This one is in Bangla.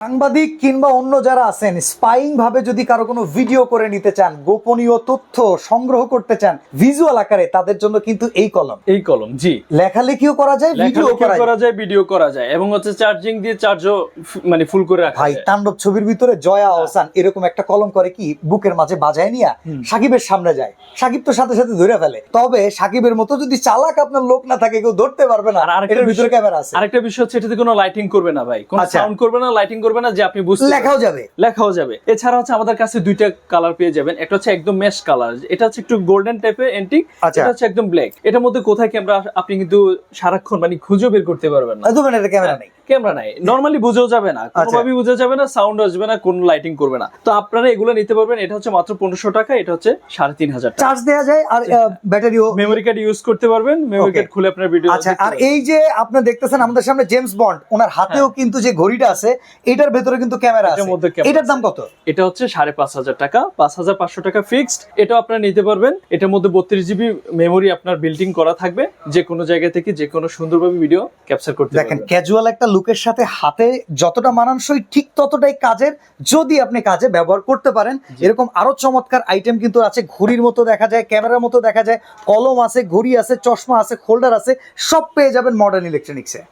সাংবাদিক কিংবা অন্য যারা আছেন স্পাইং ভাবে যদি কারো কোনো ভিডিও করে নিতে চান, গোপনীয় তথ্য সংগ্রহ করতে চান ভিজুয়াল আকারে, তাদের জন্য কিন্তু এই কলম জি লেখালেখিও করা যায়, ভিডিও করা যায়, ভিডিও করা যায় এবং হচ্ছে চার্জিং দিয়ে চার্জও মানে ফুল করে রাখা ভাই যায়। তাণ্ডব ছবির ভিতরে জয়া আহসান এরকম একটা কলম করে কি বুকের মাঝে বাজায় নিয়া সাকিবের সামনে যায়, সাকিব তো সাথে সাথে ধরে ফেলে। তবে সাকিবের মতো যদি চালাক আপনার লোক না থাকে কেউ ধরতে পারবে না। আর আরেকটা এটার ভিতরে ক্যামেরা আছে। আরেকটা বিষয় হচ্ছে এটাতে কোনো লাইটিং করবে না ভাই, কোনো আচ্ছা। সাউন্ড করবে না, লাইটিং করবে না, যে আপনি বুঝতে লেখাও যাবে। লেখাও যাবে। এছাড়া হচ্ছে আমাদের কাছে দুইটা কালার পেয়ে যাবেন, একটা হচ্ছে একদম মেশ কালার, এটা হচ্ছে একটু গোল্ডেন টাইপের এন্টিক, আচ্ছা। এটা হচ্ছে একদম ব্ল্যাক। এটার মধ্যে কোথায় ক্যামেরা আপনি কিন্তু সারাক্ষণ মানে খুঁজে বের করতে পারবেন না, ধরবেন এটা ক্যামেরা নেই, ক্যামেরা নাই, নরমালি বুঝেও যাবে না, কোনোভাবেই বুঝে যাবে না, সাউন্ড আসবে না, কোনো লাইটিং করবে না। তো আপনারা এগুলো নিতে পারবেন। এটা হচ্ছে মাত্র 1500 টাকা, এটা হচ্ছে 3500 টাকা। চার্জ দেওয়া যায় আর ব্যাটারিও মেমোরি কার্ড ইউজ করতে পারবেন, মেমোরি কার্ড খুলে আপনার ভিডিও। আচ্ছা। আর এই যে আপনি দেখতেছেন আমাদের সামনে জেমস বন্ড, ওনার হাতেও কিন্তু যে ঘড়িটা আছে এটার ভেতরে কিন্তু ক্যামেরা আছে। এটার দাম কত? এটা হচ্ছে 5500 টাকা, 5500 টাকা ফিক্সড। এটা আপনারা নিতে পারবেন। এটার মধ্যে 32 জিবি মেমোরি আপনার বিল্ট ইন করা থাকবে, যে কোনো জায়গা থেকে যে কোনো সুন্দরভাবে ভিডিও ক্যাপচার করতে পারবেন। দেখেন ক্যাজুয়াল একটা লুকের সাথে হাতে যতটা মানানসই ঠিক ততটাই কাজের, যদি আপনি কাজে ব্যবহার করতে পারেন। এরকম আরো চমৎকার আইটেম কিন্তু আছে, ঘড়ির মতো দেখা যায়, ক্যামেরার মতো দেখা যায়, কলম আছে, ঘড়ি আছে, চশমা আছে, হোল্ডার আছে, সব পেয়ে যাবেন মডার্ন ইলেকট্রনিক্সে।